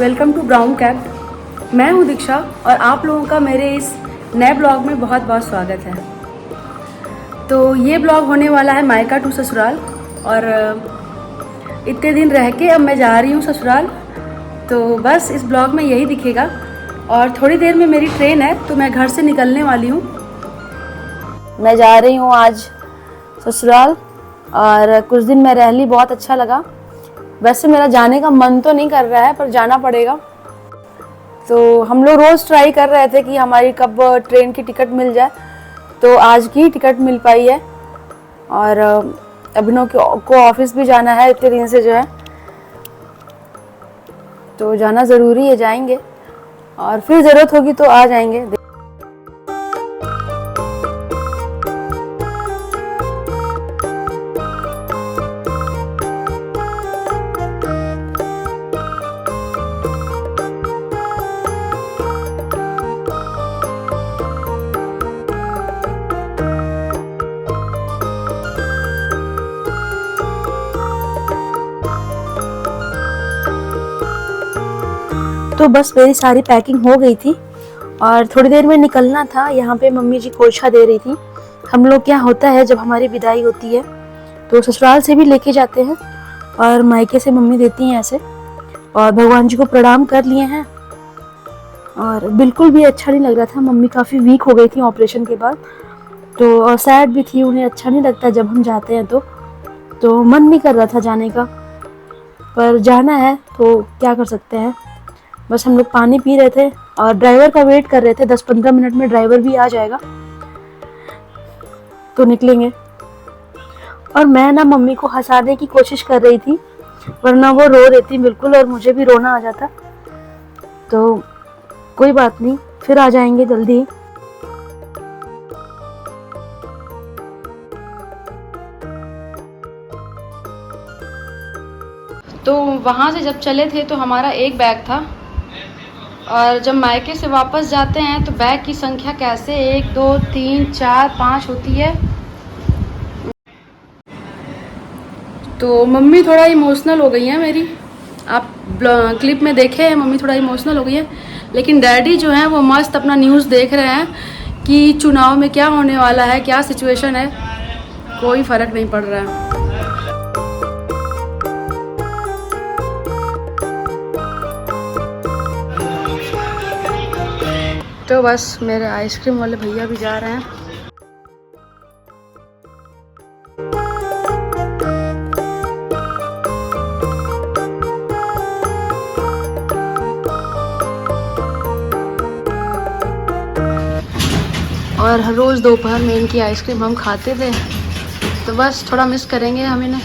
Welcome to brown cap. मैं हूं दीक्षा और आप लोगों का मेरे इस नए ब्लॉग में बहुत बहुत स्वागत है। तो ये ब्लॉग होने वाला है मायका टू ससुराल और इतने दिन रह के अब मैं जा रही हूँ ससुराल। तो बस इस ब्लॉग में यही दिखेगा और थोड़ी देर में मेरी ट्रेन है तो मैं घर से निकलने वाली हूँ। मैं जा रही हूँ आज ससुराल और कुछ दिन मैं रह ली, बहुत अच्छा लगा। वैसे मेरा जाने का मन तो नहीं कर रहा है पर जाना पड़ेगा। तो हम लोग रोज़ ट्राई कर रहे थे कि हमारी कब ट्रेन की टिकट मिल जाए, तो आज की टिकट मिल पाई है। और अभिनव को ऑफिस भी जाना है इतने दिन से जो है, तो जाना ज़रूरी है, जाएंगे और फिर ज़रूरत होगी तो आ जाएंगे। तो बस मेरी सारी पैकिंग हो गई थी और थोड़ी देर में निकलना था। यहाँ पे मम्मी जी कोशा दे रही थी। हम लोग क्या होता है जब हमारी विदाई होती है तो ससुराल से भी लेके जाते हैं और मायके से मम्मी देती हैं ऐसे। और भगवान जी को प्रणाम कर लिए हैं और बिल्कुल भी अच्छा नहीं लग रहा था। मम्मी काफ़ी वीक हो गई थी ऑपरेशन के बाद, तो और सैड भी थी। उन्हें अच्छा नहीं लगता जब हम जाते हैं तो मन नहीं कर रहा था जाने का, पर जाना है तो क्या कर सकते हैं। बस हम लोग पानी पी रहे थे और ड्राइवर का वेट कर रहे थे। 10-15 मिनट में ड्राइवर भी आ जाएगा तो निकलेंगे। और मैं ना मम्मी को हंसाने की कोशिश कर रही थी, वरना वो रो रही थी बिल्कुल और मुझे भी रोना आ जाता। तो कोई बात नहीं, फिर आ जाएंगे जल्दी। तो वहाँ से जब चले थे तो हमारा एक बैग था और जब मायके से वापस जाते हैं तो बैग की संख्या कैसे 1 2 3 4 5 होती है। तो मम्मी थोड़ा इमोशनल हो गई है मेरी, आप क्लिप में देखे हैं, मम्मी थोड़ा इमोशनल हो गई है। लेकिन डैडी जो हैं वो मस्त अपना न्यूज़ देख रहे हैं कि चुनाव में क्या होने वाला है, क्या सिचुएशन है। कोई फ़र्क नहीं पड़ रहा है। तो बस मेरे आइसक्रीम वाले भैया भी जा रहे हैं। और हर रोज़ दोपहर में इनकी आइसक्रीम हम खाते थे, तो बस थोड़ा मिस करेंगे हम इन्हें।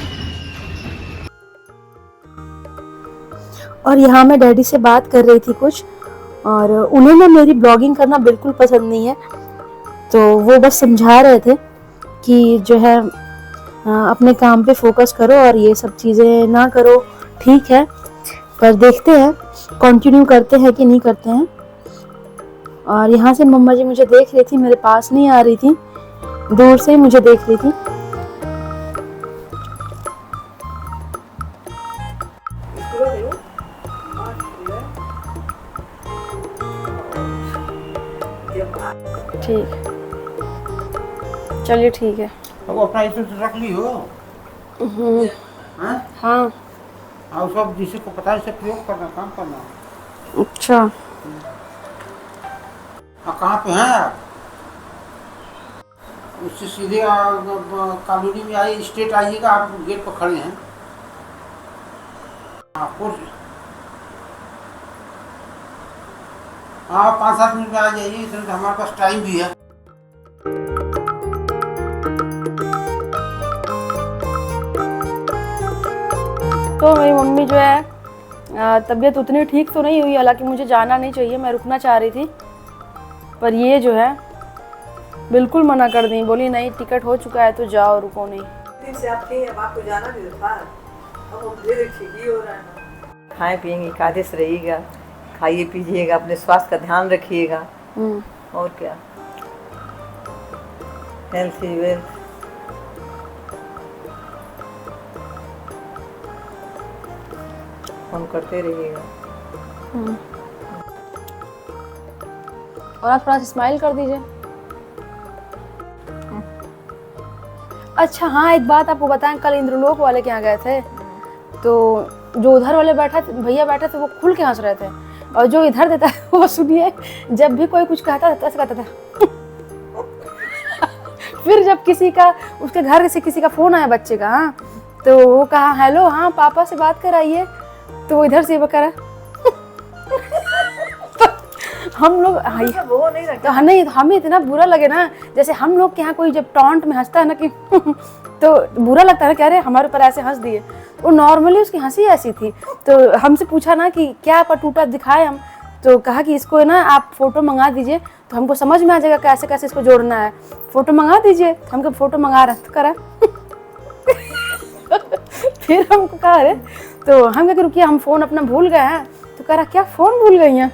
और यहाँ मैं डैडी से बात कर रही थी कुछ, और उन्हें ना मेरी ब्लॉगिंग करना बिल्कुल पसंद नहीं है। तो वो बस समझा रहे थे कि जो है अपने काम पे फोकस करो और ये सब चीज़ें ना करो। ठीक है, पर देखते हैं कंटिन्यू करते हैं कि नहीं करते हैं। और यहाँ से मम्मा जी मुझे देख रही थी, मेरे पास नहीं आ रही थी, दूर से ही मुझे देख रही थी। ठीक, चलिए ठीक है। अब अपना इधर से रख ली हो। हाँ और सब जिसे को पता है इसे प्रयोग करना, काम करना। अच्छा, कहाँ पे हैं आप? उससे सीधे कॉलोनी में आइए, स्ट्रेट आइएगा, आप गेट पर खड़े हैं। आपको हाँ 5-7 मिनट में आ जाइए, इसमें हमारे पास टाइम भी है। तो मेरी मम्मी जो है तबीयत उतनी ठीक तो नहीं हुई, हालांकि मुझे जाना नहीं चाहिए, मैं रुकना चाह रही थी, पर ये जो है बिल्कुल मना कर दी। बोली नहीं, टिकट हो चुका है तो जाओ, रुको नहीं। दिन से आपको जाना भी था, अब धीरे ठीक ही हो रहा है। खाए पिएंगे, कादिश रहिएगा, खाइए पीजिएगा, अपने स्वास्थ्य का ध्यान रखिएगा। और क्या, हेल्थ ही वेल्थ। फोन करते रहिएगा। और आप थोड़ा सा स्माइल कर दीजिए। अच्छा हाँ, एक बात आपको बताएं, कल इंद्रलोक वाले के यहाँ गए थे, तो जो उधर वाले भैया बैठे थे वो खुल के हंस रहे थे, और जो इधर देता है वो सुनिए, जब भी कोई कुछ कहता था तो ऐसे कहता था। फिर जब किसी का, उसके घर से किसी का फोन आया बच्चे का, हाँ, तो वो कहा हेलो, हाँ पापा से बात कराइए, तो वो इधर से वो करा। हम लोग वो नहीं रखा। तो नहीं, हमें इतना बुरा लगे ना, जैसे हम लोग के यहाँ कोई जब टॉन्ट में हंसता है ना कि तो बुरा लगता है ना, कह रहे हमारे ऊपर ऐसे हंस दिए। वो नॉर्मली उसकी हंसी ऐसी थी। तो हमसे पूछा ना कि क्या आपका टूटा दिखाए हम, तो कहा कि इसको ना आप फोटो मंगा दीजिए, तो हमको समझ में आ जाएगा कैसे कैसे इसको जोड़ना है, फोटो मंगा दीजिए। हमको फोटो मंगा रहा तो करा। फिर हमको कहा अरे, तो हम क्या रुकिए, हम फोन अपना भूल गए हैं, तो कह रहा क्या फोन भूल गई हैं।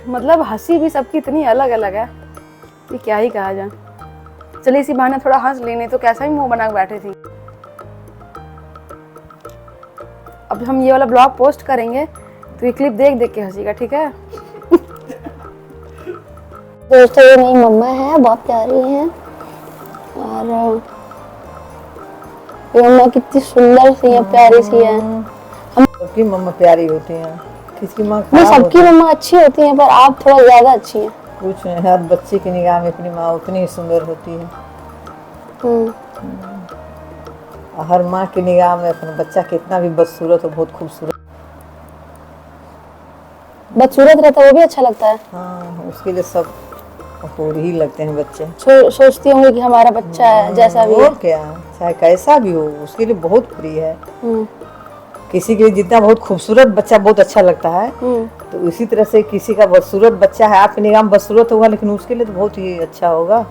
मतलब हंसी भी सबकी इतनी अलग अलग है कि क्या ही कहा जाए। चलिए इसी बहाने थोड़ा हंस लेने, तो कैसा ही मुंह बना के बैठे थी। अब हम ये वाला ब्लॉग पोस्ट करेंगे तो ये क्लिप देख देख के हंसीगा, ठीक है। दोस्तों ये मेरी मम्मा है, बहुत प्यारी है, और ये मम्मा कितनी सुंदर सी है, प्यारी सी है। सबकी मम्मा प्यारी होती है, किसकी माँ नहीं, खराब सबकी मम्मा अच्छी होती है, पर आप थोड़ा ज्यादा अच्छी हैं। कुछ नहीं, हर बच्चे की निगाह में अपनी माँ उतनी ही सुंदर होती है। और हर माँ की निगाह में अपना बच्चा कितना भी बदसूरत हो, बहुत खूबसूरत। बदसूरत रहता है वो भी अच्छा लगता है। हाँ, उसके लिए सब और ही लगते हैं बच्चे। सोचती होंगी कि हमारा बच्चा है, जैसा भी है। और क्या, चाहे कैसा भी हो, उसके लिए बहुत प्रिय है। किसी के लिए जितना बहुत खूबसूरत बच्चा बहुत अच्छा लगता है, तो उसी तरह से किसी का बदसूरत बच्चा है, आपकी निगाह में बदसूरत होगा, लेकिन उसके लिए तो बहुत ही अच्छा होगा,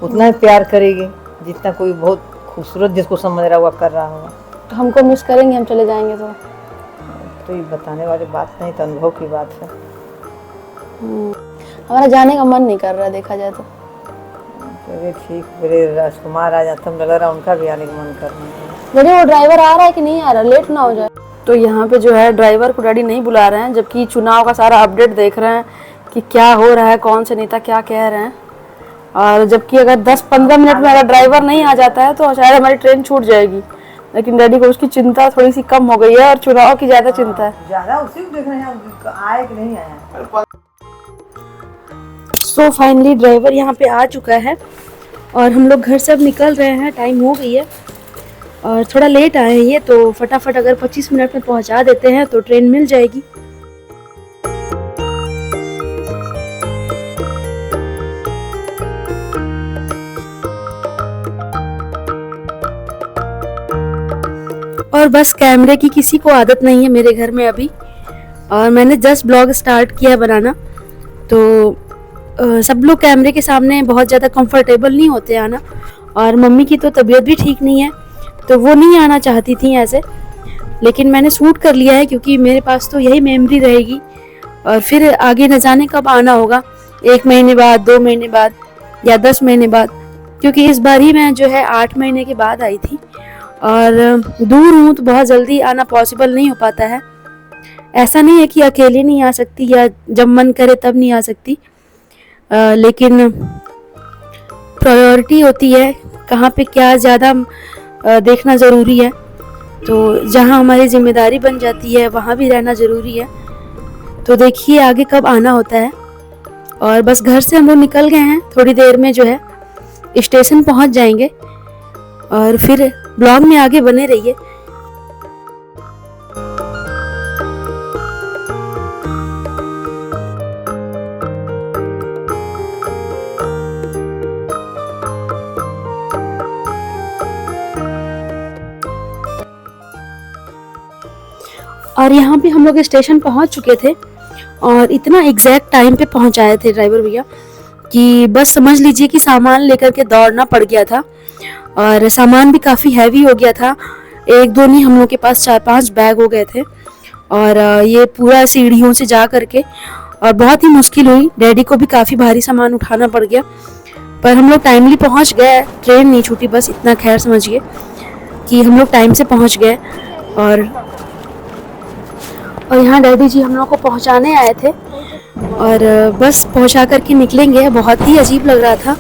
उतना ही प्यार करेगी जितना कोई बहुत खूबसूरत जिसको समझ रहा हुआ कर रहा होगा। तो हमको मिस करेंगे, हम चले जाएंगे तो ये बताने वाली बात नहीं, तो अनुभव की बात है। हमारा जाने का मन नहीं कर रहा, देखा जाए तो। चलिए ठीक, मेरे राजकुमार आ जाते, लग रहा उनका भी आने का मन कर रहा है। मेरे वो ड्राइवर आ रहा है कि नहीं आ रहा, लेट ना हो जाए। तो यहाँ पे जो है ड्राइवर को डैडी नहीं बुला रहे हैं, जबकि चुनाव का सारा अपडेट देख रहे हैं कि क्या हो रहा है, कौन से नेता क्या कह रहे हैं। और जबकि अगर 10-15 मिनट में अगर ड्राइवर नहीं आ जाता है तो शायद हमारी ट्रेन छूट जाएगी, लेकिन डैडी को उसकी चिंता थोड़ी सी कम हो गई है और चुनाव की ज़्यादा चिंता है। ज़्यादा उसी को देख रहे हैं आए कि नहीं आया। सो फाइनली ड्राइवर यहाँ पे आ चुका है और हम लोग घर से अब निकल रहे हैं, टाइम हो गई है और थोड़ा लेट आए हैं ये, तो फटाफट अगर 25 मिनट में पहुँचा देते हैं तो ट्रेन मिल जाएगी। और बस कैमरे की किसी को आदत नहीं है मेरे घर में अभी, और मैंने जस्ट ब्लॉग स्टार्ट किया बनाना, तो सब लोग कैमरे के सामने बहुत ज़्यादा कंफर्टेबल नहीं होते आना, और मम्मी की तो तबीयत भी ठीक नहीं है तो वो नहीं आना चाहती थी ऐसे, लेकिन मैंने शूट कर लिया है क्योंकि मेरे पास तो यही मेमोरी रहेगी। और फिर आगे न जाने कब आना होगा, 1 महीने बाद, 2 महीने बाद या 10 महीने बाद, क्योंकि इस बार ही मैं जो है 8 महीने के बाद आई थी और दूर हूँ तो बहुत जल्दी आना पॉसिबल नहीं हो पाता है। ऐसा नहीं है कि अकेले नहीं आ सकती या जब मन करे तब नहीं आ सकती, लेकिन प्रायोरिटी होती है कहाँ पे क्या ज़्यादा देखना ज़रूरी है, तो जहाँ हमारी जिम्मेदारी बन जाती है वहाँ भी रहना ज़रूरी है। तो देखिए आगे कब आना होता है। और बस घर से हम लोग निकल गए हैं, थोड़ी देर में जो है स्टेशन पहुँच जाएंगे और फिर ब्लॉग में आगे बने रहिए। और यहाँ पे हम लोग स्टेशन पहुँच चुके थे और इतना एग्जैक्ट टाइम पे पहुँचाए थे ड्राइवर भैया कि बस समझ लीजिए कि सामान लेकर के दौड़ना पड़ गया था, और सामान भी काफ़ी हैवी हो गया था। 1-2 नहीं, हम लोग के पास 4-5 बैग हो गए थे और ये पूरा सीढ़ियों से जा करके, और बहुत ही मुश्किल हुई, डैडी को भी काफ़ी भारी सामान उठाना पड़ गया, पर हम लोग टाइमली पहुँच गए, ट्रेन नहीं छूटी, बस इतना खैर समझिए कि हम लोग टाइम से पहुँच गए। और यहाँ डैडी जी हम लोग को पहुँचाने आए थे और बस पहुँचा करके निकलेंगे। बहुत ही अजीब लग रहा था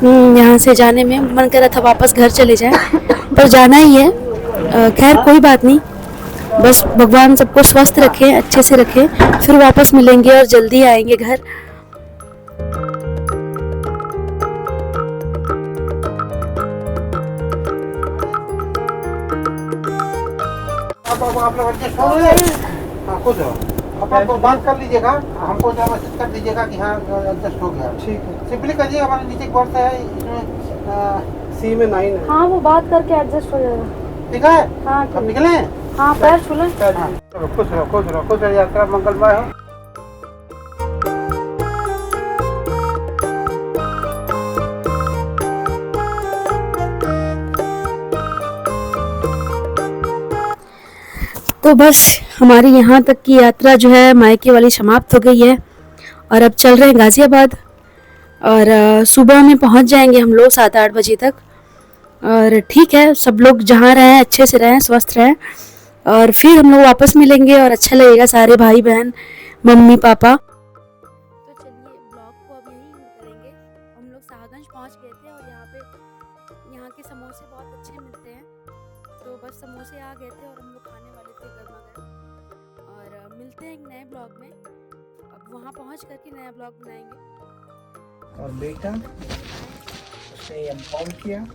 यहाँ से जाने में, मन कर रहा था वापस घर चले जाएं, पर जाना ही है। खैर कोई बात नहीं, बस भगवान सबको स्वस्थ रखें, अच्छे से रखें, फिर वापस मिलेंगे और जल्दी आएंगे घर। आप लोग एडजस्ट हो गए। हाँ खुश रहो। आप बात कर लीजिएगा, हमको जो मैसेज कर दीजिएगा कि हाँ एडजस्ट हो गया। ठीक है, सिंपली करिए। हमारे नीचे एक बर्थ है, इसमें सी में 9 है। हाँ वो बात करके एडजस्ट हो जाएगा। ठीक है। हाँ अब निकले। हाँ पैर छू लें। हाँ, चलो खुश रहो, खुश रहो, खुश रहो। यात्रा मंगलमय हो। तो बस हमारी यहाँ तक की यात्रा जो है मायके वाली समाप्त हो गई है और अब चल रहे हैं गाज़ियाबाद। और सुबह में पहुँच जाएंगे हम लोग 7-8 बजे तक। और ठीक है, सब लोग जहाँ रहें अच्छे से रहें, स्वस्थ रहें, और फिर हम लोग वापस मिलेंगे और अच्छा लगेगा, सारे भाई बहन, मम्मी पापा। तो चलिए ब्लॉग को अब यहीं करेंगे। हम लोग शाहगंज पहुँच गए थे और यहाँ के समोसे बहुत अच्छे मिलते हैं, तो बस समोसे आ गए थे और हम लोग खाने वाले थे गर्मा गर्म। और मिलते हैं एक नए ब्लॉग में। अब वहाँ पहुँच करके नया ब्लॉग बनाएंगे। और बेटा उसने एम.कॉम किया,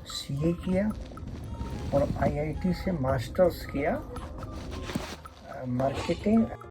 सीए किया और आईआईटी से मास्टर्स किया मार्केटिंग